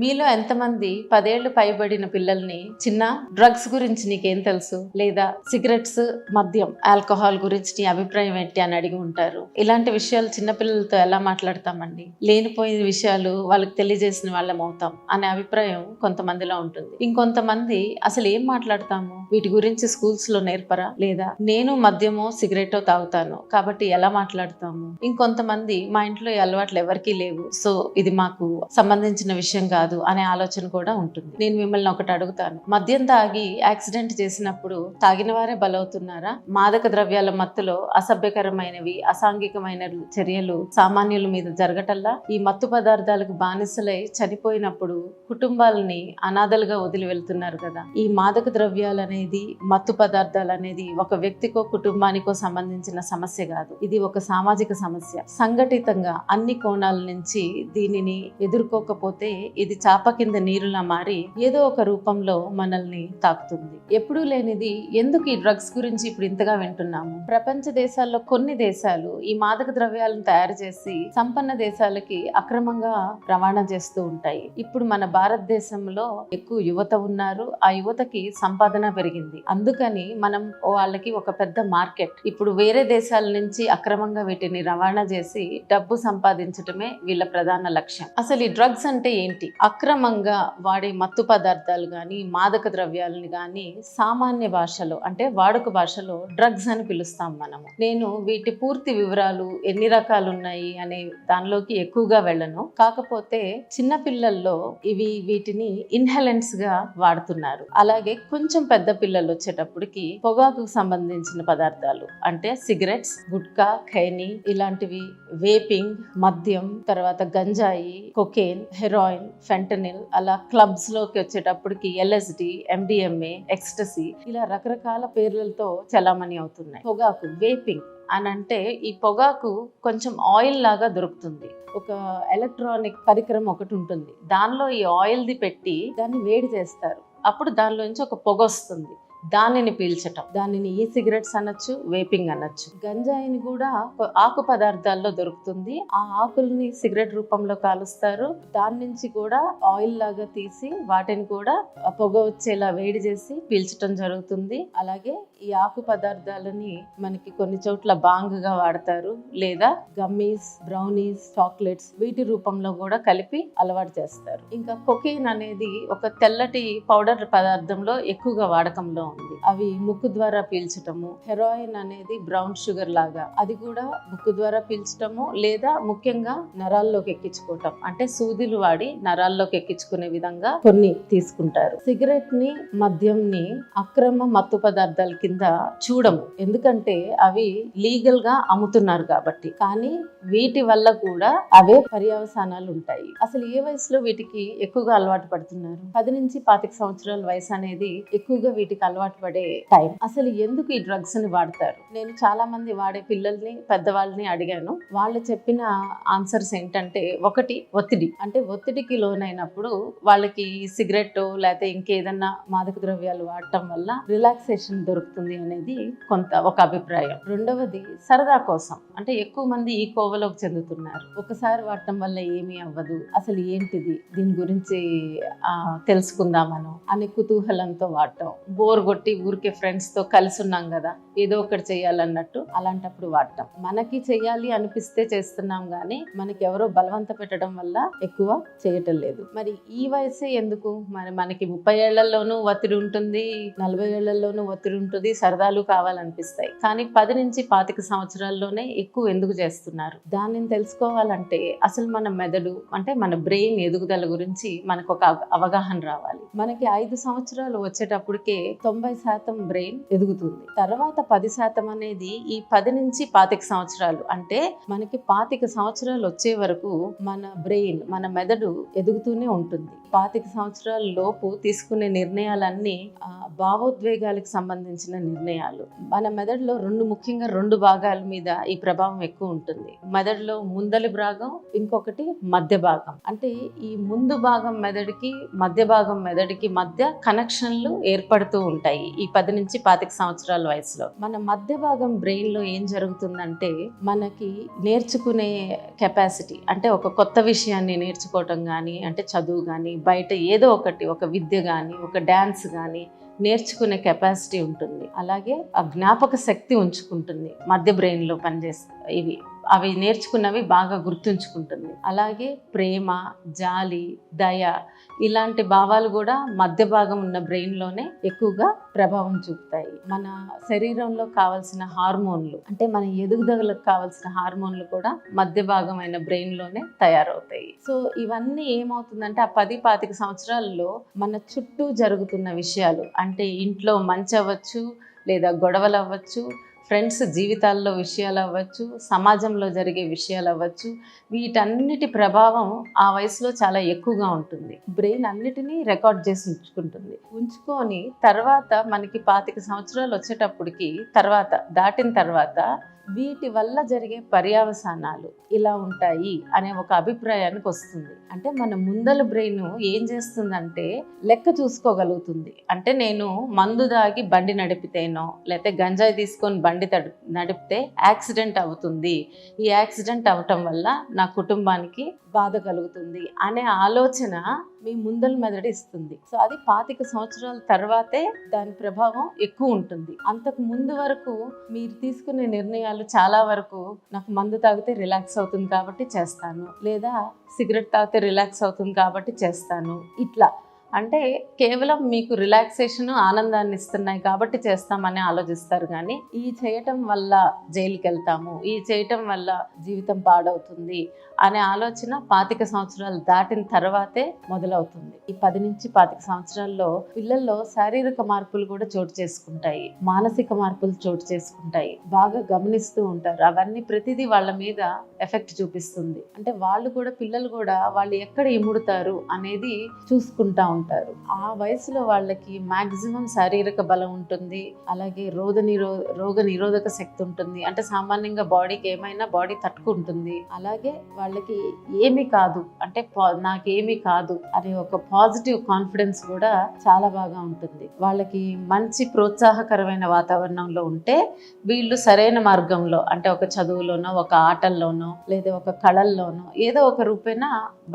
మీలో ఎంతమంది 10 ఏళ్లు పైబడిన పిల్లల్ని చిన్న డ్రగ్స్ గురించి నీకేం తెలుసు, లేదా సిగరెట్స్, మద్యం, ఆల్కహాల్ గురించి నీ అభిప్రాయం ఏంటి అని అడిగి ఉంటారు. ఇలాంటి విషయాలు చిన్నపిల్లలతో ఎలా మాట్లాడతామండి? లేనిపోయిన విషయాలు వాళ్ళకి తెలియజేసిన వాళ్ళం అవుతాం అనే అభిప్రాయం కొంతమందిలో ఉంటుంది. ఇంకొంతమంది అసలు ఏం మాట్లాడతాము, వీటి గురించి స్కూల్స్ లో నేర్పరా, లేదా నేను మద్యమో సిగరెటో తాగుతాను కాబట్టి ఎలా మాట్లాడతాము. ఇంకొంతమంది మా ఇంట్లో ఈ అలవాట్లు ఎవరికీ లేవు, సో ఇది మాకు సంబంధించిన విషయం కాదు అనే ఆలోచన కూడా ఉంటుంది. నేను మిమ్మల్ని ఒకటి అడుగుతాను, మద్యం తాగి యాక్సిడెంట్ చేసినప్పుడు తాగిన వారే బలవుతున్నారా? మాదక ద్రవ్యాల మత్తులో అసభ్యకరమైనవి, అసాంఘికమైన చర్యలు సామాన్యుల మీద జరగటల్లా ఈ మత్తు పదార్థాలకు బానిసలై చనిపోయినప్పుడు కుటుంబాలని అనాథలుగా వదిలి వెళ్తున్నారు కదా. ఈ మాదక ద్రవ్యాలు అనేది, మత్తు పదార్థాలు అనేది ఒక వ్యక్తికో కుటుంబానికో సంబంధించిన సమస్య కాదు, ఇది ఒక సామాజిక సమస్య. సంఘటితంగా అన్ని కోణాల నుంచి దీనిని ఎదుర్కోకపోతే ఇది చాప కింద నీరులా మారి ఏదో ఒక రూపంలో మనల్ని తాకుతుంది. ఎప్పుడూ లేనిది ఎందుకు ఈ డ్రగ్స్ గురించి ఇప్పుడు ఇంతగా వింటున్నాము? ప్రపంచ దేశాల్లో కొన్ని దేశాలు ఈ మాదక ద్రవ్యాలను తయారు చేసి సంపన్న దేశాలకి అక్రమంగా రవాణా చేస్తూ ఉంటాయి. ఇప్పుడు మన భారతదేశంలో ఎక్కువ యువత ఉన్నారు, ఆ యువతకి సంపాదన పెరిగింది, అందుకని మనం వాళ్ళకి ఒక పెద్ద మార్కెట్. ఇప్పుడు వేరే దేశాల నుంచి అక్రమంగా వీటిని రవాణా చేసి డబ్బు సంపాదించటమే వీళ్ళ ప్రధాన లక్ష్యం. అసలు ఈ డ్రగ్స్ అంటే ఏంటి? అక్రమంగా వాడే మత్తు పదార్థాలు గాని, మాదక ద్రవ్యాలని గాని సామాన్య భాషలో అంటే వాడుక భాషలో డ్రగ్స్ అని పిలుస్తాం మనము. నేను వీటి పూర్తి వివరాలు, ఎన్ని రకాలు ఉన్నాయి అనే దానిలోకి ఎక్కువగా వెళ్ళను. కాకపోతే చిన్న పిల్లల్లో వీటిని ఇన్హెలెంట్స్ గా వాడుతున్నారు. అలాగే కొంచెం పెద్ద పిల్లలు వచ్చేటప్పటికి పొగాకుకు సంబంధించిన పదార్థాలు అంటే సిగరెట్స్, గుట్కా, ఖైనీ ఇలాంటివి, వేపింగ్, మద్యం, తర్వాత గంజాయి, కొకేన్, హెరాయిన్, ఫెంటనిల్, అలా క్లబ్స్ లోకి వచ్చేటప్పటికి LSD, MDMA, ఎక్స్టసీ, ఇలా రకరకాల పేర్లతో చలామణి అవుతున్నాయి. పొగాకు, వేపింగ్ అని అంటే ఈ పొగాకు కొంచెం ఆయిల్ లాగా దొరుకుతుంది. ఒక ఎలక్ట్రానిక్ పరికరం ఒకటి ఉంటుంది, దానిలో ఈ ఆయిల్ది పెట్టి దాన్ని వేడి చేస్తారు, అప్పుడు దానిలోంచి ఒక పొగ వస్తుంది, దానిని పీల్చటం. దానిని ఈ సిగరెట్స్ అనొచ్చు, వేపింగ్ అనొచ్చు. గంజాయిని కూడా ఆకు పదార్థాల్లో దొరుకుతుంది, ఆ ఆకుల్ని సిగరెట్ రూపంలో కాలుస్తారు, దాని నుంచి కూడా ఆయిల్ లాగా తీసి వాటిని కూడా పొగ వచ్చేలా వేడి చేసి పీల్చటం జరుగుతుంది. అలాగే ఈ ఆకు పదార్థాలని మనకి కొన్ని చోట్ల బాంగ్గా వాడతారు, లేదా గమ్మీస్, బ్రౌనీస్, చాక్లెట్స్ వీటి రూపంలో కూడా కలిపి అలవాటు చేస్తారు. ఇంకా కొకేన్ అనేది ఒక తెల్లటి పౌడర్ పదార్థంలో ఎక్కువగా వాడకంలో ఉంది, అవి ముక్కు ద్వారా పీల్చటము. హెరాయిన్ అనేది బ్రౌన్ షుగర్ లాగా, అది కూడా ముక్కు ద్వారా పీల్చటము, లేదా ముఖ్యంగా నరాల్లోకి ఎక్కించుకోవటం, అంటే సూదులు వాడి నరాల్లోకి ఎక్కించుకునే విధంగా కొన్ని తీసుకుంటారు. సిగరెట్ ని, మద్యంని అక్రమ మత్తు పదార్థాల కింద చూడము, ఎందుకంటే అవి లీగల్ గా అమ్ముతున్నారు కాబట్టి. కానీ వీటి వల్ల కూడా అవే పర్యవసానాలు ఉంటాయి. అసలు ఏ వయసులో వీటికి ఎక్కువగా అలవాటు పడుతున్నారు? 10 నుంచి 25 సంవత్సరాల వయసు అనేది ఎక్కువగా వీటికి అలవాటు పడే టైం. అసలు ఎందుకు ఈ డ్రగ్స్ ని వాడతారు? నేను చాలా మంది వాడే పిల్లల్ని, పెద్దవాళ్ళని అడిగాను. వాళ్ళు చెప్పిన ఆన్సర్స్ ఏంటంటే, ఒకటి ఒత్తిడి, అంటే ఒత్తిడికి లోనైనప్పుడు వాళ్ళకి సిగరెట్ లేకపోతే ఇంకేదన్నా మాదక ద్రవ్యాలు వాడటం వల్ల రిలాక్సేషన్ దొరుకుతుంది అనేది ఒక అభిప్రాయం. రెండవది సరదా కోసం, అంటే ఎక్కువ మంది ఈ కోవలోకి చెందుతున్నారు. ఒకసారి వాడటం వల్ల ఏమీ అవ్వదు, అసలు ఏంటిది, దీని గురించి తెలుసుకుందామను అనే కుతూహలంతో వాడటం. బోర్ కొట్టి ఊరికే ఫ్రెండ్స్ తో కలిసి ఉన్నాం కదా, ఏదో ఒకటి చేయాలన్నట్టు అలాంటప్పుడు వాడటం. మనకి చెయ్యాలి అనిపిస్తే చేస్తున్నాం కానీ మనకి ఎవరో బలవంత పెట్టడం వల్ల ఎక్కువ చేయటం లేదు. మరి ఈ వయసే ఎందుకు? మనకి 30 ఏళ్లలోనూ ఒత్తిడి ఉంటుంది, 40 ఏళ్లలోనూ ఒత్తిడి ఉంటుంది, సరదాలు కావాలనిపిస్తాయి. కానీ 10 నుంచి 25 సంవత్సరాల్లోనే ఎక్కువ ఎందుకు చేస్తున్నారు? దానిని తెలుసుకోవాలంటే అసలు మన మెదడు, అంటే మన బ్రెయిన్ ఎదుగుదల గురించి మనకు ఒక అవగాహన రావాలి. మనకి 5 సంవత్సరాలు వచ్చేటప్పటికే 90% బ్రెయిన్ ఎదుగుతుంది. తర్వాత 10% అనేది ఈ 10 నుంచి 25 సంవత్సరాలు, అంటే మనకి 25 సంవత్సరాలు వచ్చే వరకు మన బ్రెయిన్, మన మెదడు ఎదుగుతూనే ఉంటుంది. 25 సంవత్సరాల లోపు తీసుకునే నిర్ణయాలన్నీ భావోద్వేగాలకు సంబంధించిన నిర్ణయాలు. మన మెదడులో ముఖ్యంగా రెండు భాగాల మీద ఈ ప్రభావం ఎక్కువ ఉంటుంది. మెదడులో ముందలి భాగం, ఇంకొకటి మధ్య భాగం. అంటే ఈ ముందు భాగం మెదడుకి మధ్య భాగం మెదడుకి మధ్య కనెక్షన్లు ఏర్పడుతూ ఉంటాయి ఈ 10 నుంచి 25 సంవత్సరాల వయసులో. మన మధ్య భాగం బ్రెయిన్ లో ఏం జరుగుతుందంటే మనకి నేర్చుకునే కెపాసిటీ, అంటే ఒక కొత్త విషయాన్ని నేర్చుకోవటం కానీ, అంటే చదువు కానీ, బయట ఏదో ఒకటి, ఒక విద్య కానీ, ఒక డ్యాన్స్ కానీ నేర్చుకునే కెపాసిటీ ఉంటుంది. అలాగే ఆ జ్ఞాపక శక్తి ఉంచుకుంటుంది మధ్య బ్రెయిన్లో పనిచేస్తే. అవి నేర్చుకున్నవి బాగా గుర్తుంచుకుంటుంది. అలాగే ప్రేమ, జాలి, దయ ఇలాంటి భావాలు కూడా మధ్య భాగం ఉన్న బ్రెయిన్లోనే ఎక్కువగా ప్రభావం చూపుతాయి. మన శరీరంలో కావాల్సిన హార్మోన్లు, అంటే మన ఎదుగుదలకు కావాల్సిన హార్మోన్లు కూడా మధ్య భాగమైన బ్రెయిన్లోనే తయారవుతాయి. సో ఇవన్నీ ఏమవుతుందంటే ఆ 10-25 సంవత్సరాల్లో మన చుట్టూ జరుగుతున్న విషయాలు, అంటే ఇంట్లో మంచి అవ్వచ్చు, లేదా గొడవలు అవ్వచ్చు, ఫ్రెండ్స్ జీవితాల్లో విషయాలు అవ్వచ్చు, సమాజంలో జరిగే విషయాలు అవ్వచ్చు, వీటన్నిటి ప్రభావం ఆ వయసులో చాలా ఎక్కువగా ఉంటుంది. బ్రెయిన్ అన్నిటినీ రికార్డ్ చేసి ఉంచుకొని తర్వాత మనకి 25 సంవత్సరాలు వచ్చేటప్పటికి దాటిన తర్వాత వీటి వల్ల జరిగే పర్యవసానాలు ఇలా ఉంటాయి అనే ఒక అభిప్రాయానికి వస్తుంది. అంటే మన ముందల బ్రెయిన్ ఏం చేస్తుందంటే లెక్క చూసుకోగలుగుతుంది. అంటే నేను మందు దాగి బండి నడిపితేనో, లేకపోతే గంజాయి తీసుకొని బండి నడిపితే యాక్సిడెంట్ అవుతుంది, ఈ యాక్సిడెంట్ అవటం వల్ల నా కుటుంబానికి బాధ కలుగుతుంది అనే ఆలోచన మీ ముందల మెదడు ఇస్తుంది. సో అది 25 సంవత్సరాల తర్వాతే దాని ప్రభావం ఎక్కువ ఉంటుంది. అంతకు ముందు వరకు మీరు తీసుకునే నిర్ణయాలు చాలా వరకు నాకు మందు తాగితే రిలాక్స్ అవుతుంది కాబట్టి చేస్తాను, లేదా సిగరెట్ తాగితే రిలాక్స్ అవుతుంది కాబట్టి చేస్తాను, ఇట్లా. అంటే కేవలం మీకు రిలాక్సేషన్, ఆనందాన్ని ఇస్తున్నాయి కాబట్టి చేస్తామని ఆలోచిస్తారు. కానీ ఈ చేయటం వల్ల జైలుకి వెళ్తాము, ఈ చేయటం వల్ల జీవితం పాడవుతుంది అనే ఆలోచన 25 సంవత్సరాలు దాటిన తర్వాతే మొదలవుతుంది. ఈ 10 నుంచి 25 సంవత్సరాల్లో పిల్లల్లో శారీరక మార్పులు కూడా చోటు చేసుకుంటాయి, మానసిక మార్పులు చోటు చేసుకుంటాయి. బాగా గమనిస్తూ ఉంటారు. అవన్నీ ప్రతిదీ వాళ్ళ మీద ఎఫెక్ట్ చూపిస్తుంది. అంటే పిల్లలు కూడా వాళ్ళు ఎక్కడ ఇముడుతారు అనేది చూసుకుంటా ఉంటారు. ఆ వయసులో వాళ్ళకి మాక్సిమం శారీరక బలం ఉంటుంది, అలాగే రోగ నిరోధక శక్తి ఉంటుంది. అంటే సామాన్యంగా బాడీకి ఏమైనా బాడీ తట్టుకుంటుంది. అలాగే వాళ్ళకి ఏమీ కాదు, అంటే నాకేమీ కాదు అనే ఒక పాజిటివ్ కాన్ఫిడెన్స్ కూడా చాలా బాగా ఉంటుంది. వాళ్ళకి మంచి ప్రోత్సాహకరమైన వాతావరణంలో ఉంటే వీళ్ళు సరైన మార్గంలో, అంటే ఒక చదువులోనో, ఒక ఆటల్లోనో, లేదా ఒక కళల్లోనో ఏదో ఒక రూపేణ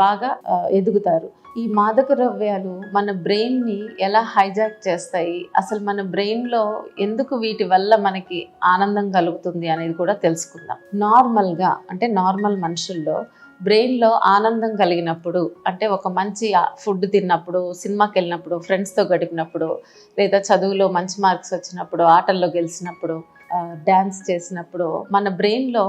బాగా ఎదుగుతారు. ఈ మాదక ద్రవ్యాలు మన బ్రెయిన్ని ఎలా హైజాక్ చేస్తాయి, అసలు మన బ్రెయిన్లో ఎందుకు వీటి వల్ల మనకి ఆనందం కలుగుతుంది అనేది కూడా తెలుసుకుందాం. నార్మల్ మనుషుల్లో బ్రెయిన్లో ఆనందం కలిగినప్పుడు, అంటే ఒక మంచి ఫుడ్ తిన్నప్పుడు, సినిమాకి వెళ్ళినప్పుడు, ఫ్రెండ్స్తో గడిపినప్పుడు, లేదా చదువులో మంచి మార్క్స్ వచ్చినప్పుడు, ఆటల్లో గెలిచినప్పుడు, డ్యాన్స్ చేసినప్పుడు మన బ్రెయిన్లో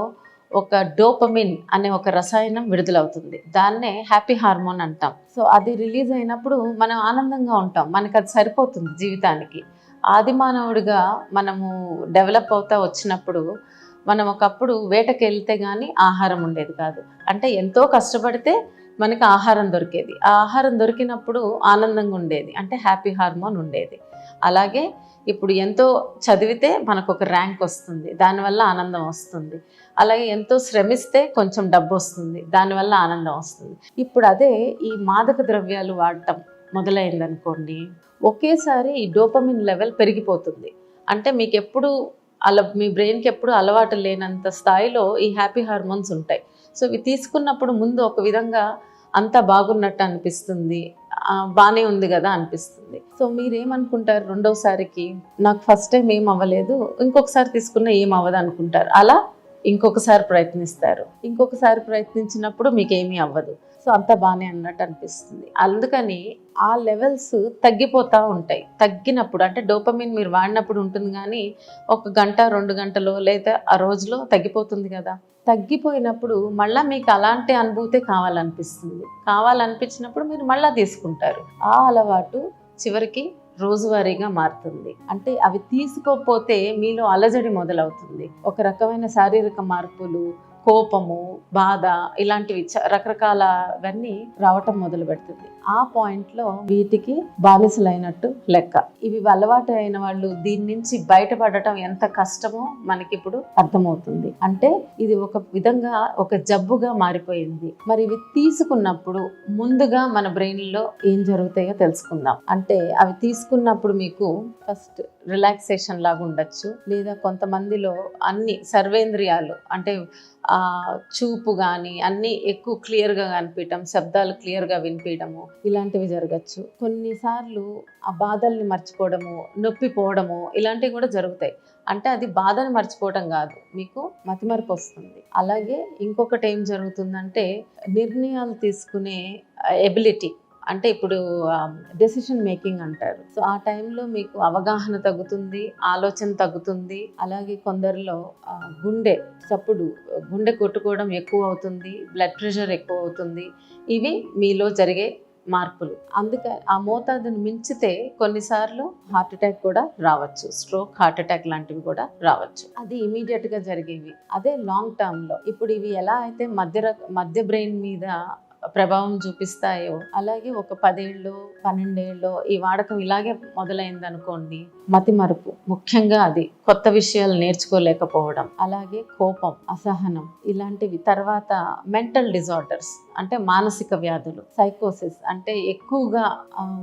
ఒక డోపమిన్ అనే ఒక రసాయనం విడుదలవుతుంది. దాన్నే హ్యాపీ హార్మోన్ అంటాం. సో అది రిలీజ్ అయినప్పుడు మనం ఆనందంగా ఉంటాం, మనకు అది సరిపోతుంది జీవితానికి. ఆది మానవుడిగా మనము డెవలప్ అవుతా వచ్చినప్పుడు మనం ఒకప్పుడు వేటకి వెళ్తే కానీ ఆహారం ఉండేది కాదు. అంటే ఎంతో కష్టపడితే మనకి ఆహారం దొరికేది. ఆ ఆహారం దొరికినప్పుడు ఆనందంగా ఉండేది, అంటే హ్యాపీ హార్మోన్ ఉండేది. అలాగే ఇప్పుడు ఎంతో చదివితే మనకు ఒక ర్యాంక్ వస్తుంది, దానివల్ల ఆనందం వస్తుంది. అలాగే ఎంతో శ్రమిస్తే కొంచెం డబ్బు వస్తుంది, దానివల్ల ఆనందం వస్తుంది. ఇప్పుడు అదే ఈ మాదక ద్రవ్యాలు వాడటం మొదలైందనుకోండి, ఒకేసారి ఈ డోపమిన్ లెవెల్ పెరిగిపోతుంది. అంటే మీకు ఎప్పుడు మీ బ్రెయిన్కి ఎప్పుడు అలవాటు లేనంత స్థాయిలో ఈ హ్యాపీ హార్మోన్స్ ఉంటాయి. సో ఇవి తీసుకున్నప్పుడు ముందు ఒక విధంగా అంతా బాగున్నట్టు అనిపిస్తుంది, బాగానే ఉంది కదా అనిపిస్తుంది. సో మీరేమనుకుంటారు, రెండోసారికి నాకు ఫస్ట్ టైం ఏం అవ్వలేదు, ఇంకొకసారి తీసుకున్న ఏం అవ్వదు అనుకుంటారు. అలా ఇంకొకసారి ప్రయత్నించినప్పుడు మీకు ఏమీ అవ్వదు, సో అంతా బాగానే అన్నట్టు అనిపిస్తుంది. అందుకని ఆ లెవెల్స్ తగ్గిపోతూ ఉంటాయి. తగ్గినప్పుడు, అంటే డోపమిన్ మీరు వాడినప్పుడు ఉంటుంది, కానీ 1 గంట 2 గంటలో లేదా ఆ రోజులో తగ్గిపోతుంది కదా. తగ్గిపోయినప్పుడు మళ్ళీ మీకు అలాంటి అనుభూతే కావాలనిపించినప్పుడు మీరు మళ్ళీ తీసుకుంటారు. ఆ అలవాటు చివరికి రోజువారీగా మారుతుంది. అంటే అవి తీసుకోకపోతే మీలో అలజడి మొదలవుతుంది. ఒక రకమైన శారీరక మార్పులు, కోపము, బాధ ఇలాంటివి రకరకాలవన్నీ రావటం మొదలు పెడుతుంది. ఆ పాయింట్లో వీటికి బానిసలైనట్టు లెక్క. ఇవి అలవాటు అయిన వాళ్ళు దీని నుంచి బయటపడటం ఎంత కష్టమో మనకిప్పుడు అర్థమవుతుంది. అంటే ఇది ఒక విధంగా ఒక జబ్బుగా మారిపోయింది. మరి ఇవి తీసుకున్నప్పుడు ముందుగా మన బ్రెయిన్లో ఏం జరుగుతాయో తెలుసుకుందాం. అంటే అవి తీసుకున్నప్పుడు మీకు ఫస్ట్ రిలాక్సేషన్ లాగా ఉండొచ్చు, లేదా కొంతమందిలో అన్ని సర్వేంద్రియాలు అంటే చూపు కానీ అన్నీ ఎక్కువ క్లియర్గా కనిపించడం, శబ్దాలు క్లియర్గా వినిపించడము ఇలాంటివి జరగచ్చు. కొన్నిసార్లు ఆ బాధల్ని మర్చిపోవడము, నొప్పి పోవడము ఇలాంటివి కూడా జరుగుతాయి. అంటే అది బాధను మర్చిపోవడం కాదు, మీకు మతిమరుపు వస్తుంది. అలాగే ఇంకొకటి ఏం జరుగుతుందంటే నిర్ణయాలు తీసుకునే ఎబిలిటీ, అంటే ఇప్పుడు డెసిషన్ మేకింగ్ అంటారు. సో ఆ టైంలో మీకు అవగాహన తగ్గుతుంది, ఆలోచన తగ్గుతుంది. అలాగే కొందరిలో గుండె కొట్టుకోవడం ఎక్కువ అవుతుంది, బ్లడ్ ప్రెషర్ ఎక్కువ అవుతుంది. ఇవి మీలో జరిగే మార్పులు. అందుకే ఆ మోతాదును మించితే కొన్నిసార్లు హార్ట్ అటాక్ కూడా రావచ్చు, స్ట్రోక్, హార్ట్ అటాక్ లాంటివి కూడా రావచ్చు. అది ఇమీడియట్గా జరిగేవి. అదే లాంగ్ టర్మ్లో ఇప్పుడు ఇవి ఎలా అయితే మధ్య బ్రెయిన్ మీద ప్రభావం చూపిస్తాయో, అలాగే ఒక 10 ఏళ్ళు 12 ఏళ్ళు ఈ వాడకం ఇలాగే మొదలైంది అనుకోండి, మతిమరుపు ముఖ్యంగా అది కొత్త విషయాలు నేర్చుకోలేకపోవడం, అలాగే కోపం, అసహనం ఇలాంటివి. తర్వాత మెంటల్ డిజార్డర్స్ అంటే మానసిక వ్యాధులు, సైకోసిస్ అంటే ఎక్కువగా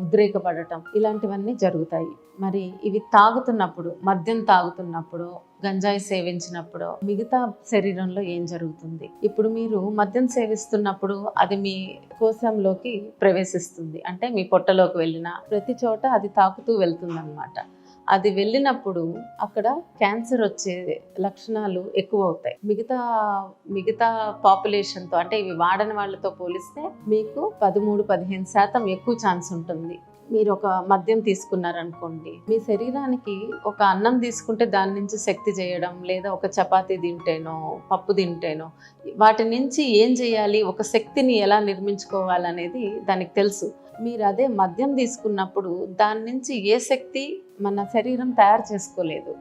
ఉద్రేకపడటం ఇలాంటివన్నీ జరుగుతాయి. మరి ఇవి తాగుతున్నప్పుడు, మద్యం తాగుతున్నప్పుడు, గంజాయి సేవించినప్పుడు మిగతా శరీరంలో ఏం జరుగుతుంది? ఇప్పుడు మీరు మద్యం సేవిస్తున్నప్పుడు అది మీ కోశంలోకి ప్రవేశిస్తుంది, అంటే మీ పొట్టలోకి వెళ్ళిన ప్రతి చోట అది తాకుతూ వెళ్తుంది అన్నమాట. అది వెళ్ళినప్పుడు అక్కడ క్యాన్సర్ వచ్చే లక్షణాలు ఎక్కువ అవుతాయి. మిగతా పాపులేషన్తో అంటే ఇవి వాడని వాళ్ళతో పోలిస్తే మీకు 13-15% ఎక్కువ ఛాన్స్ ఉంటుంది. మీరు ఒక మద్యం తీసుకున్నారనుకోండి, మీ శరీరానికి ఒక అన్నం తీసుకుంటే దాని నుంచి శక్తి చేయడం, లేదా ఒక చపాతీ తింటేనో పప్పు తింటేనో వాటి నుంచి ఏం చేయాలి, ఒక శక్తిని ఎలా నిర్మించుకోవాలనేది దానికి తెలుసు. మీరు అదే మద్యం తీసుకున్నప్పుడు దాని నుంచి ఏ శక్తి మన శరీరం తయారు చేసుకోలేదు,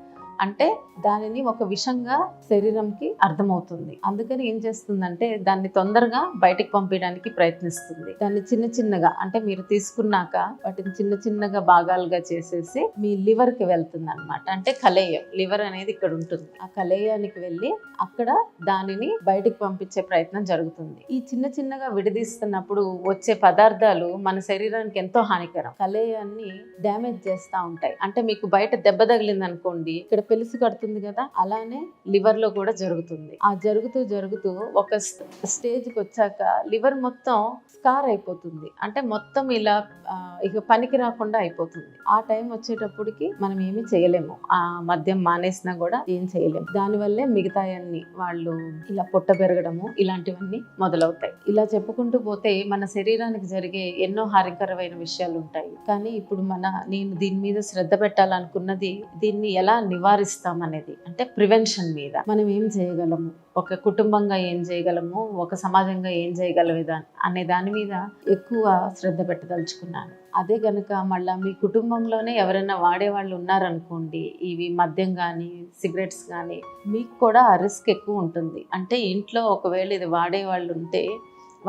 అంటే దానిని ఒక విషంగా శరీరంకి అర్థమవుతుంది. అందుకని ఏం చేస్తుందంటే దాన్ని తొందరగా బయటికి పంపించడానికి ప్రయత్నిస్తుంది. దాన్ని చిన్నగా అంటే మీరు తీసుకున్నాక వాటిని చిన్నగా భాగాలుగా చేసేసి మీ లివర్కి వెళ్తుంది అనమాట. అంటే కలేయం, లివర్ అనేది ఇక్కడ ఉంటుంది. ఆ కలేయానికి వెళ్ళి అక్కడ దానిని బయటికి పంపించే ప్రయత్నం జరుగుతుంది. ఈ చిన్నగా విడదీస్తున్నప్పుడు వచ్చే పదార్థాలు మన శరీరానికి ఎంతో హానికరం, కలేయాన్ని డ్యామేజ్ చేస్తూ ఉంటాయి. అంటే మీకు బయట దెబ్బ తగిలింది అనుకోండి, ఇక్కడ పెలుసు కడుతుంది కదా, అలానే లివర్ లో కూడా జరుగుతుంది. ఆ జరుగుతూ ఒక స్టేజ్కి వచ్చాక లివర్ మొత్తం స్కార్ అయిపోతుంది, అంటే మొత్తం ఇలా ఇక పనికి రాకుండా అయిపోతుంది. ఆ టైం వచ్చేటప్పటికి మనం ఏమీ చేయలేము, ఆ మద్యం మానేసినా కూడా ఏం చేయలేము. దానివల్లే మిగతాయన్ని వాళ్ళు ఇలా పొట్ట పెరగడము ఇలాంటివన్నీ మొదలవుతాయి. ఇలా చెప్పుకుంటూ పోతే మన శరీరానికి జరిగే ఎన్నో హానికరమైన విషయాలు ఉంటాయి. కానీ ఇప్పుడు నేను దీని మీద శ్రద్ధ పెట్టాలనుకున్నది దీన్ని ఎలా నివారిస్తామనేది, అంటే ప్రివెన్షన్ మీద మనం ఏం చేయగలము, ఒక కుటుంబంగా ఏం చేయగలము, ఒక సమాజంగా ఏం చేయగలము అనే దాని మీద ఎక్కువ శ్రద్ధ పెట్టదలుచుకున్నాను. అదే కనుక మళ్ళీ మీ కుటుంబంలోనే ఎవరైనా వాడేవాళ్ళు ఉన్నారనుకోండి, ఇవి మద్యం కానీ సిగరెట్స్ కానీ, మీకు కూడా ఆ రిస్క్ ఎక్కువ ఉంటుంది. అంటే ఇంట్లో ఒకవేళ ఇది వాడేవాళ్ళు ఉంటే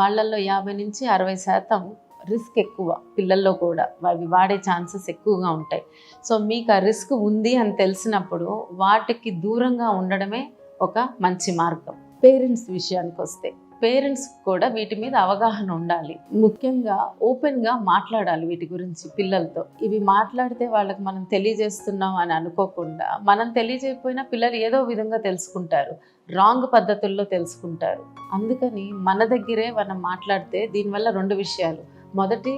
వాళ్ళల్లో 50-60% రిస్క్ ఎక్కువ, పిల్లల్లో కూడా అవి వాడే ఛాన్సెస్ ఎక్కువగా ఉంటాయి. సో మీకు ఆ రిస్క్ ఉంది అని తెలిసినప్పుడు వాటికి దూరంగా ఉండడమే ఒక మంచి మార్గం. పేరెంట్స్ విషయానికి వస్తే, పేరెంట్స్ కూడా వీటి మీద అవగాహన ఉండాలి. ముఖ్యంగా ఓపెన్గా మాట్లాడాలి వీటి గురించి పిల్లలతో. ఇవి మాట్లాడితే వాళ్ళకి మనం తెలియజేస్తున్నాం అని అనుకోకుండా, మనం తెలియజేయకపోయినా పిల్లలు ఏదో విధంగా తెలుసుకుంటారు, రాంగ్ పద్ధతుల్లో తెలుసుకుంటారు. అందుకని మన దగ్గరే మనం మాట్లాడితే దీనివల్ల 2 విషయాలు. మొదటి,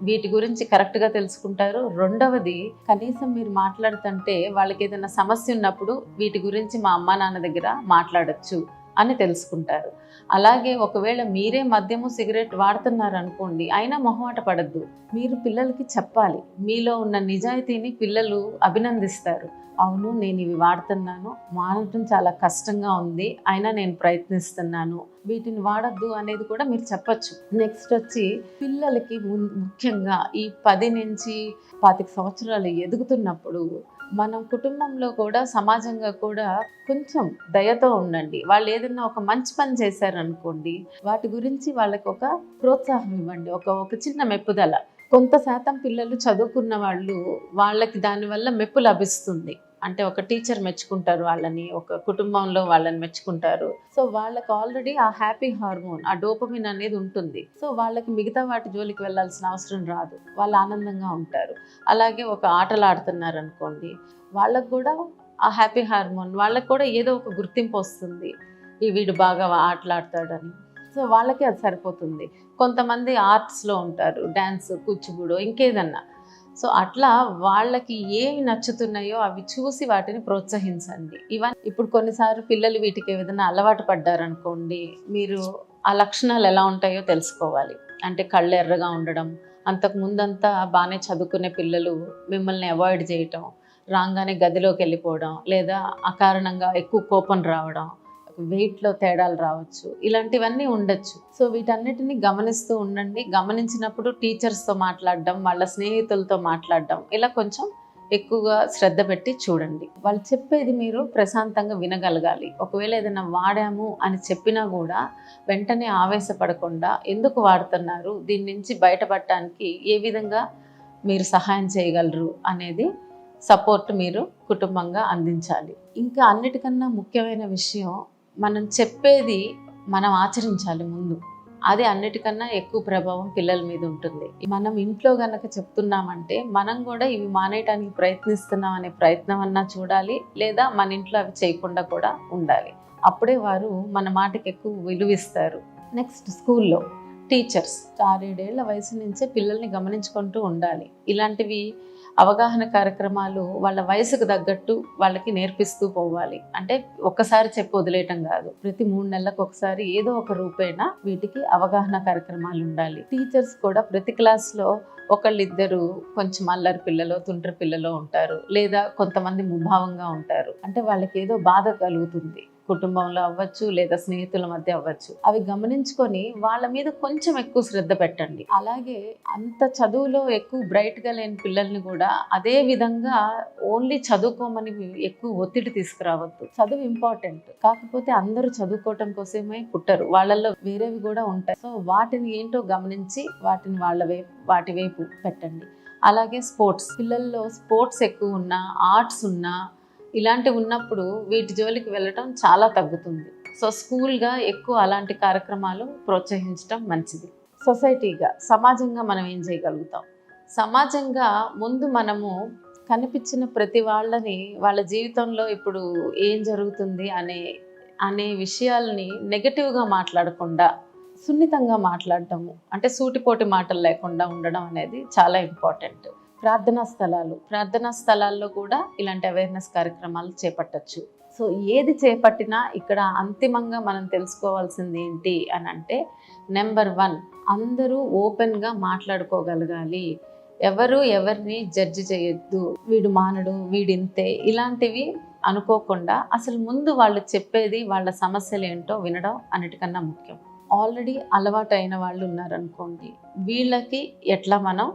వీటి గురించి కరెక్ట్గా తెలుసుకుంటారు. రెండవది, కనీసం మీరు మాట్లాడుతుంటే వాళ్ళకి ఏదైనా సమస్య ఉన్నప్పుడు వీటి గురించి మా అమ్మా నాన్న దగ్గర మాట్లాడచ్చు అని తెలుసుకుంటారు. అలాగే ఒకవేళ మీరే మద్యము సిగరెట్ వాడుతున్నారు అనుకోండి, అయినా మొహమాట పడద్దు, మీరు పిల్లలకి చెప్పాలి. మీలో ఉన్న నిజాయితీని పిల్లలు అభినందిస్తారు. అవును, నేను ఇవి వాడుతున్నాను, మానటం చాలా కష్టంగా ఉంది, అయినా నేను ప్రయత్నిస్తున్నాను, వీటిని వాడద్దు అనేది కూడా మీరు చెప్పచ్చు. నెక్స్ట్ వచ్చి పిల్లలకి ముఖ్యంగా ఈ 10-25 సంవత్సరాలు ఎదుగుతున్నప్పుడు మనం కుటుంబంలో కూడా సమాజంగా కూడా కొంచెం దయతో ఉండండి. వాళ్ళు ఏదైనా ఒక మంచి పని చేశారనుకోండి, వాటి గురించి వాళ్ళకి ఒక ప్రోత్సాహం ఇవ్వండి, ఒక చిన్న మెప్పుదల. కొంత శాతం పిల్లలు చదువుకున్న వాళ్ళు, వాళ్ళకి దానివల్ల మెప్పు లభిస్తుంది. అంటే ఒక టీచర్ మెచ్చుకుంటారు వాళ్ళని, ఒక కుటుంబంలో వాళ్ళని మెచ్చుకుంటారు. సో వాళ్ళకి ఆల్రెడీ ఆ హ్యాపీ హార్మోన్, ఆ డోపమిన్ అనేది ఉంటుంది. సో వాళ్ళకి మిగతా వాటి జోలికి వెళ్ళాల్సిన అవసరం రాదు, వాళ్ళు ఆనందంగా ఉంటారు. అలాగే ఒక ఆటలు ఆడుతున్నారు అనుకోండి, వాళ్ళకు కూడా ఆ హ్యాపీ హార్మోన్, వాళ్ళకు కూడా ఏదో ఒక గుర్తింపు వస్తుంది, ఈ వీడు బాగా ఆటలాడతాడని. సో వాళ్ళకి అది సరిపోతుంది. కొంతమంది ఆర్ట్స్లో ఉంటారు, డ్యాన్స్, కూచిపూడో, ఇంకేదన్నా. సో అట్లా వాళ్ళకి ఏమి నచ్చుతున్నాయో అవి చూసి వాటిని ప్రోత్సహించండి. ఇవన్నీ ఇప్పుడు కొన్నిసార్లు పిల్లలు వీటికి ఏదైనా అలవాటు పడ్డారనుకోండి, మీరు ఆ లక్షణాలు ఎలా ఉంటాయో తెలుసుకోవాలి. అంటే కళ్ళు ఎర్రగా ఉండడం, అంతకు ముందంతా బాగానే చదువుకునే పిల్లలు మిమ్మల్ని అవాయిడ్ చేయటం, రాగానే గదిలోకి వెళ్ళిపోవడం, లేదా అకారణంగా ఎక్కువ కోపం రావడం, వెయిట్లో తేడాలు రావచ్చు, ఇలాంటివన్నీ ఉండొచ్చు. సో వీటన్నిటిని గమనిస్తూ ఉండండి. గమనించినప్పుడు టీచర్స్తో మాట్లాడడం, వాళ్ళ స్నేహితులతో మాట్లాడడం, ఇలా కొంచెం ఎక్కువగా శ్రద్ధ పెట్టి చూడండి. వాళ్ళు చెప్పేది మీరు ప్రశాంతంగా వినగలగాలి. ఒకవేళ ఏదైనా వాడాము అని చెప్పినా కూడా వెంటనే ఆవేశపడకుండా, ఎందుకు వాడుతున్నారు, దీని నుంచి బయటపడటానికి ఏ విధంగా మీరు సహాయం చేయగలరు అనేది సపోర్ట్ మీరు కుటుంబంగా అందించాలి. ఇంకా అన్నిటికన్నా ముఖ్యమైన విషయం, మనం చెప్పేది మనం ఆచరించాలి ముందు. అది అన్నిటికన్నా ఎక్కువ ప్రభావం పిల్లల మీద ఉంటుంది. మనం ఇంట్లో గనక చెప్తున్నామంటే మనం కూడా ఇవి మానేయటానికి ప్రయత్నిస్తున్నాం అనే ప్రయత్నం అన్నా చూడాలి, లేదా మన ఇంట్లో అవి చేయకుండా కూడా ఉండాలి. అప్పుడే వారు మన మాటకి ఎక్కువ విలువిస్తారు. నెక్స్ట్, స్కూల్లో టీచర్స్ 6-7 ఏళ్ల వయసు నుంచే పిల్లల్ని గమనించుకుంటూ ఉండాలి. ఇలాంటివి అవగాహన కార్యక్రమాలు వాళ్ళ వయసుకు తగ్గట్టు వాళ్ళకి నేర్పిస్తూ పోవాలి. అంటే ఒక్కసారి చెప్పి వదిలేయటం కాదు, ప్రతి 3 నెలలకు ఒకసారి ఏదో ఒక రూపేణ వీటికి అవగాహన కార్యక్రమాలు ఉండాలి. టీచర్స్ కూడా ప్రతి క్లాస్లో ఒకళ్ళిద్దరు కొంచెం అల్లరి పిల్లలో, తుంటరి పిల్లలో ఉంటారు, లేదా కొంతమంది ముభావంగా ఉంటారు. అంటే వాళ్ళకి ఏదో బాధ కలుగుతుంది, కుటుంబంలో అవ్వచ్చు, లేదా స్నేహితుల మధ్య అవ్వచ్చు. అవి గమనించుకొని వాళ్ళ మీద కొంచెం ఎక్కువ శ్రద్ధ పెట్టండి. అలాగే అంత చదువులో ఎక్కువ బ్రైట్గా లేని పిల్లల్ని కూడా అదే విధంగా ఓన్లీ చదువుకోమని ఎక్కువ ఒత్తిడి తీసుకురావద్దు. చదువు ఇంపార్టెంట్, కాకపోతే అందరూ చదువుకోవటం కోసమే పుట్టరు, వాళ్ళల్లో వేరేవి కూడా ఉంటాయి. సో వాటిని ఏంటో గమనించి వాటిని వాటి వైపు పెట్టండి. అలాగే స్పోర్ట్స్, పిల్లల్లో స్పోర్ట్స్ ఎక్కువ ఉన్నా, ఆర్ట్స్ ఉన్నా, ఇలాంటివి ఉన్నప్పుడు వీటి జోలికి వెళ్ళటం చాలా తగ్గుతుంది. సో స్కూల్గా ఎక్కువ అలాంటి కార్యక్రమాలు ప్రోత్సహించడం మంచిది. సొసైటీగా, సమాజంగా మనం ఏం చేయగలుగుతాం? సమాజంగా ముందు మనము కనిపించిన ప్రతి వాళ్ళని, వాళ్ళ జీవితంలో ఇప్పుడు ఏం జరుగుతుంది అనే విషయాల్ని నెగటివ్గా మాట్లాడకుండా సున్నితంగా మాట్లాడటము, అంటే సూటిపోటి మాటలు లేకుండా ఉండడం అనేది చాలా ఇంపార్టెంట్. ప్రార్థనా స్థలాల్లో కూడా ఇలాంటి అవేర్నెస్ కార్యక్రమాలు చేపట్టచ్చు. సో ఏది చేపట్టినా ఇక్కడ అంతిమంగా మనం తెలుసుకోవాల్సింది ఏంటి అని అంటే, నెంబర్ 1, అందరూ ఓపెన్గా మాట్లాడుకోగలగాలి. ఎవరు ఎవరిని జడ్జి చేయొద్దు, వీడు మానడు, వీడింతే, ఇలాంటివి అనుకోకుండా అసలు ముందు వాళ్ళు చెప్పేది, వాళ్ళ సమస్యలు ఏంటో వినడం అన్నిటికన్నా ముఖ్యం. ఆల్రెడీ అలవాటు అయిన వాళ్ళు ఉన్నారనుకోండి, వీళ్ళకి ఎట్లా మనం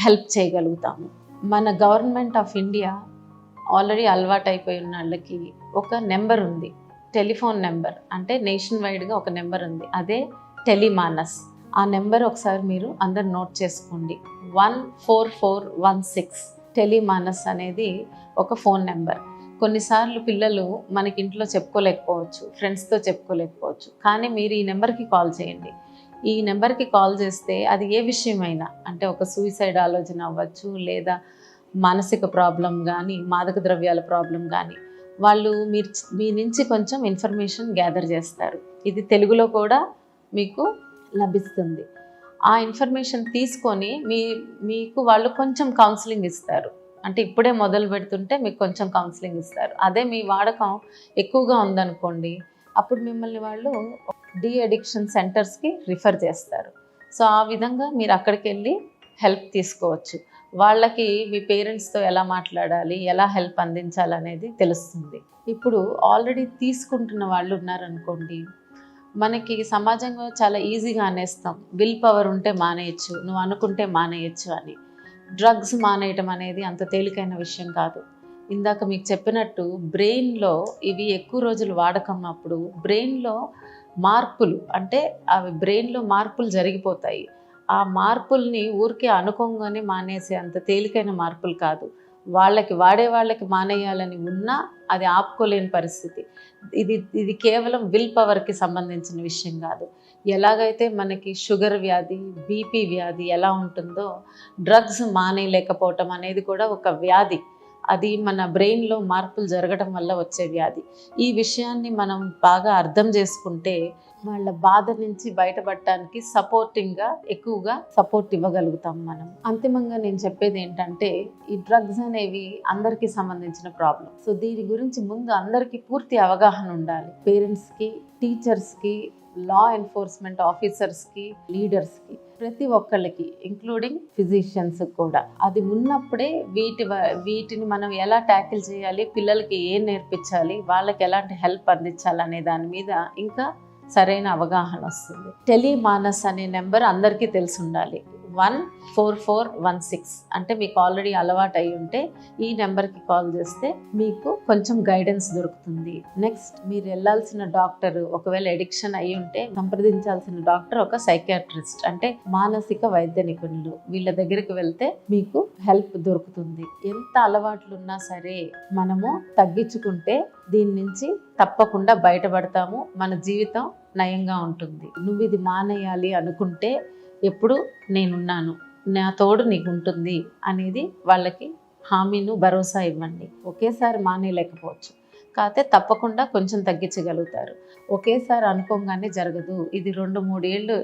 హెల్ప్ చేయగలుగుతాము. మన గవర్నమెంట్ ఆఫ్ ఇండియా ఆల్రెడీ అలవాటు అయిపోయి ఉన్న వాళ్ళకి ఒక నెంబర్ ఉంది, టెలిఫోన్ నెంబర్. అంటే నేషన్ వైడ్గా ఒక నెంబర్ ఉంది, అదే టెలిమానస్. ఆ నెంబర్ ఒకసారి మీరు అందరు నోట్ చేసుకోండి, 14416. టెలిమానస్ అనేది ఒక ఫోన్ నెంబర్. కొన్నిసార్లు పిల్లలు మనకి ఇంట్లో చెప్పుకోలేకపోవచ్చు, ఫ్రెండ్స్తో చెప్పుకోలేకపోవచ్చు, కానీ మీరు ఈ నెంబర్కి కాల్ చేయండి. ఈ నెంబర్కి కాల్ చేస్తే అది ఏ విషయమైనా, అంటే ఒక సూసైడ్ ఆలోచన అవ్వచ్చు, లేదా మానసిక ప్రాబ్లం కానీ, మాదక ద్రవ్యాల ప్రాబ్లం కానీ, వాళ్ళు మీ నుంచి కొంచెం ఇన్ఫర్మేషన్ గ్యాదర్ చేస్తారు. ఇది తెలుగులో కూడా మీకు లభిస్తుంది. ఆ ఇన్ఫర్మేషన్ తీసుకొని మీకు వాళ్ళు కొంచెం కౌన్సిలింగ్ ఇస్తారు. అంటే ఇప్పుడే మొదలు పెడుతుంటే మీకు కొంచెం కౌన్సిలింగ్ ఇస్తారు. అదే మీ వాడకం ఎక్కువగా ఉందనుకోండి, అప్పుడు మిమ్మల్ని వాళ్ళు డీ అడిక్షన్ సెంటర్స్కి రిఫర్ చేస్తారు. సో ఆ విధంగా మీరు అక్కడికి వెళ్ళి హెల్ప్ తీసుకోవచ్చు. వాళ్ళకి మీ పేరెంట్స్తో ఎలా మాట్లాడాలి, ఎలా హెల్ప్ అందించాలనేది తెలుస్తుంది. ఇప్పుడు ఆల్రెడీ తీసుకుంటున్న వాళ్ళు ఉన్నారనుకోండి, మనకి సమాజంలో చాలా ఈజీగా అనేస్తాం, విల్ పవర్ ఉంటే మానేయచ్చు, నువ్వు అనుకుంటే మానేయచ్చు అని. డ్రగ్స్ మానేయటం అనేది అంత తేలికైన విషయం కాదు. ఇందాక మీకు చెప్పినట్టు బ్రెయిన్లో ఇవి ఎక్కువ రోజులు వాడకన్నప్పుడు బ్రెయిన్లో మార్పులు, అంటే అవి బ్రెయిన్లో మార్పులు జరిగిపోతాయి. ఆ మార్పుల్ని ఊరికే అనుకోగానే మానేసే అంత తేలికైన మార్పులు కాదు. వాళ్ళకి మానేయాలని ఉన్నా అది ఆపుకోలేని పరిస్థితి. ఇది కేవలం విల్ పవర్కి సంబంధించిన విషయం కాదు. ఎలాగైతే మనకి షుగర్ వ్యాధి, బీపీ వ్యాధి ఎలా ఉంటుందో డ్రగ్స్ మానేయలేకపోవటం అనేది కూడా ఒక వ్యాధి. అది మన బ్రెయిన్లో మార్పులు జరగడం వల్ల వచ్చే వ్యాధి. ఈ విషయాన్ని మనం బాగా అర్థం చేసుకుంటే వాళ్ళ బాధ నుంచి బయటపడటానికి సపోర్టింగ్గా ఎక్కువగా సపోర్ట్ ఇవ్వగలుగుతాం మనం. అంతిమంగా నేను చెప్పేది ఏంటంటే, ఈ డ్రగ్స్ అనేవి అందరికీ సంబంధించిన ప్రాబ్లం. సో దీని గురించి ముందు అందరికీ పూర్తి అవగాహన ఉండాలి. పేరెంట్స్కి, టీచర్స్కి, లా ఎన్ఫోర్స్మెంట్ ఆఫీసర్స్కి, లీడర్స్కి, ప్రతి ఒక్కళ్ళకి ఇంక్లూడింగ్ ఫిజిషియన్స్ కూడా. అది ఉన్నప్పుడే వీటిని మనం ఎలా ట్యాకిల్ చేయాలి, పిల్లలకి ఏం నేర్పించాలి, వాళ్ళకి ఎలాంటి హెల్ప్ అందించాలి అనే దాని మీద ఇంకా సరైన అవగాహన వస్తుంది. టెలిమానస్ అనే నెంబర్ అందరికీ తెలిసి ఉండాలి. 14416. అంటే మీకు ఆల్రెడీ అలవాటు అయి ఉంటే ఈ నెంబర్కి కాల్ చేస్తే మీకు కొంచెం గైడెన్స్ దొరుకుతుంది. నెక్స్ట్, మీరు వెళ్ళాల్సిన డాక్టర్, ఒకవేళ ఎడిక్షన్ అయి ఉంటే సంప్రదించాల్సిన డాక్టర్ ఒక సైకియాట్రిస్ట్, అంటే మానసిక వైద్య నిపుణులు. వీళ్ళ దగ్గరికి వెళ్తే మీకు హెల్ప్ దొరుకుతుంది. ఎంత అలవాట్లు ఉన్నా సరే మనము తగ్గించుకుంటే దీని నుంచి తప్పకుండా బయటపడతాము. మన జీవితం నయంగా ఉంటుంది. నువ్వు ఇది మానేయాలి అనుకుంటే ఎప్పుడు నేనున్నాను, నా తోడు నీకు ఉంటుంది అనేది వాళ్ళకి హామీను, భరోసా ఇవ్వండి. ఒకేసారి మానేయలేకపోవచ్చు, కాకపోతే తప్పకుండా కొంచెం తగ్గించగలుగుతారు. ఒకేసారి అనుకోగానే జరగదు. ఇది 2-3 ఏళ్ళు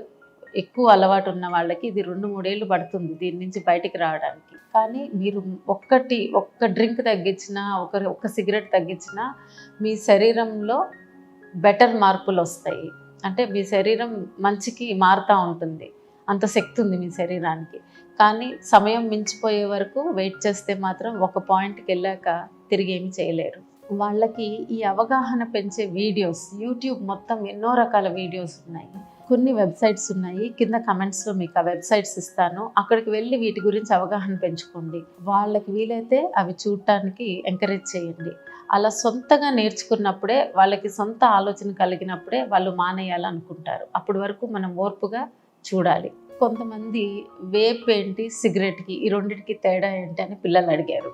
ఎక్కువ అలవాటు ఉన్న వాళ్ళకి ఇది 2-3 ఏళ్ళు పడుతుంది దీని నుంచి బయటికి రావడానికి. కానీ మీరు ఒక్క డ్రింక్ తగ్గించినా, ఒక్క సిగరెట్ తగ్గించినా మీ శరీరంలో బెటర్ మార్పులు వస్తాయి. అంటే మీ శరీరం మంచికి మారుతూ ఉంటుంది. అంత శక్తి ఉంది మీ శరీరానికి. కానీ సమయం మించిపోయే వరకు వెయిట్ చేస్తే మాత్రం ఒక పాయింట్కి వెళ్ళాక తిరిగి ఏమి చేయలేరు. వాళ్ళకి ఈ అవగాహన పెంచే వీడియోస్, యూట్యూబ్ మొత్తం ఎన్నో రకాల వీడియోస్ ఉన్నాయి. కొన్ని వెబ్సైట్స్ ఉన్నాయి, కింద కమెంట్స్లో మీకు ఆ వెబ్సైట్స్ ఇస్తాను. అక్కడికి వెళ్ళి వీటి గురించి అవగాహన పెంచుకోండి. వాళ్ళకి వీలైతే అవి చూడటానికి ఎంకరేజ్ చేయండి. అలా సొంతగా నేర్చుకున్నప్పుడే, వాళ్ళకి సొంత ఆలోచన కలిగినప్పుడే వాళ్ళు మానేయాలనుకుంటారు. అప్పటి వరకు మనం ఓర్పుగా చూడాలి. కొంతమంది వేప్ ఏంటి, సిగరెట్కి, ఈ రెండింటికి తేడా ఏంటి అని పిల్లలు అడిగారు.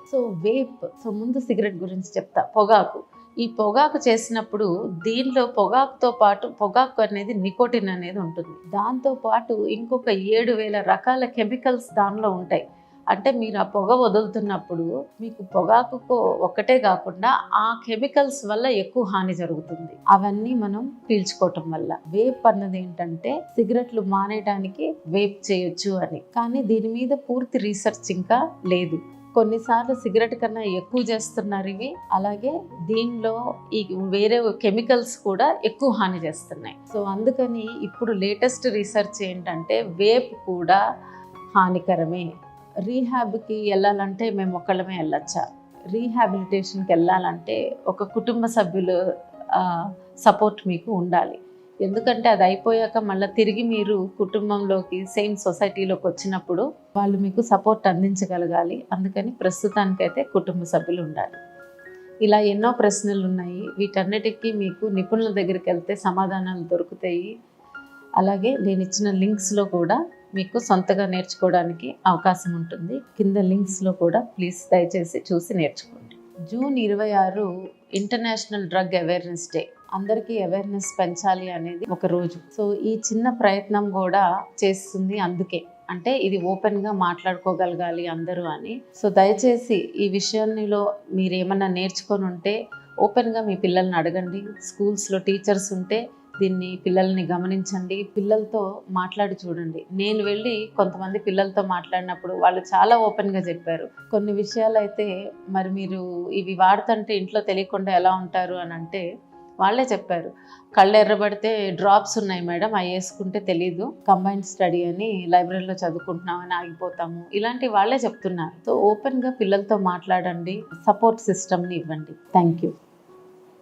సో ముందు సిగరెట్ గురించి చెప్తా. పొగాకు, ఈ పొగాకు చేసినప్పుడు దీనిలో పొగాకుతో పాటు, పొగాకు అనేది నికోటిన్ అనేది ఉంటుంది, దాంతో పాటు ఇంకొక 7,000 రకాల కెమికల్స్ దానిలో ఉంటాయి. అంటే మీరు ఆ పొగ వదులుతున్నప్పుడు మీకు పొగాకు ఒక్కటే కాకుండా ఆ కెమికల్స్ వల్ల ఎక్కువ హాని జరుగుతుంది. అవన్నీ మనం పీల్చుకోవటం వల్ల. వేప్ అన్నది ఏంటంటే, సిగరెట్లు మానేయడానికి వేప్ చేయొచ్చు అని, కానీ దీని మీద పూర్తి రీసెర్చ్ ఇంకా లేదు. కొన్నిసార్లు సిగరెట్ కన్నా ఎక్కువ చేస్తున్నారు ఇవి. అలాగే దీనిలో ఈ వేరే కెమికల్స్ కూడా ఎక్కువ హాని చేస్తున్నాయి. సో అందుకని ఇప్పుడు లేటెస్ట్ రీసెర్చ్ ఏంటంటే, వేప్ కూడా హానికరమే. రీహాబ్కి వెళ్ళాలంటే మేము ఒక్కళ్ళమే వెళ్ళొచ్చా? రీహాబిలిటేషన్కి వెళ్ళాలంటే ఒక కుటుంబ సభ్యులు సపోర్ట్ మీకు ఉండాలి. ఎందుకంటే అది అయిపోయాక మళ్ళీ తిరిగి మీరు కుటుంబంలోకి, సేమ్ సొసైటీలోకి వచ్చినప్పుడు వాళ్ళు మీకు సపోర్ట్ అందించగలగాలి. అందుకని ప్రస్తుతానికైతే కుటుంబ సభ్యులు ఉండాలి. ఇలా ఎన్నో ప్రశ్నలు ఉన్నాయి. వీటన్నిటికీ మీకు నిపుణుల దగ్గరికి వెళ్తే సమాధానాలు దొరుకుతాయి. అలాగే నేను ఇచ్చిన లింక్స్లో కూడా మీకు సొంతగా నేర్చుకోవడానికి అవకాశం ఉంటుంది. కింద లింక్స్లో కూడా ప్లీజ్ దయచేసి చూసి నేర్చుకోండి. June 26 international drug awareness day. అందరికీ అవేర్నెస్ పెంచాలి అనేది ఒక రోజు. సో ఈ చిన్న ప్రయత్నం కూడా చేస్తుంది అందుకే. అంటే ఇది ఓపెన్గా మాట్లాడుకోగలగాలి అందరూ అని. సో దయచేసి ఈ విషయంలో మీరు ఏమన్నా నేర్చుకొని ఉంటే ఓపెన్గా మీ పిల్లల్ని అడగండి. స్కూల్స్లో టీచర్స్ ఉంటే దీన్ని పిల్లల్ని గమనించండి, పిల్లలతో మాట్లాడి చూడండి. నేను వెళ్ళి కొంతమంది పిల్లలతో మాట్లాడినప్పుడు వాళ్ళు చాలా ఓపెన్గా చెప్పారు. కొన్ని విషయాలు అయితే మరి మీరు ఇవి వాడుతుంటే ఇంట్లో తెలియకుండా ఎలా ఉంటారు అని అంటే వాళ్ళే చెప్పారు. కళ్ళు ఎర్రబడితే డ్రాప్స్ ఉన్నాయి మేడం, అవి వేసుకుంటే తెలీదు, కంబైన్డ్ స్టడీ అని లైబ్రరీలో చదువుకుంటున్నామని ఆగిపోతాము, ఇలాంటి వాళ్ళే చెప్తున్నారు. సో ఓపెన్గా పిల్లలతో మాట్లాడండి, సపోర్ట్ సిస్టమ్ని ఇవ్వండి. Thank you.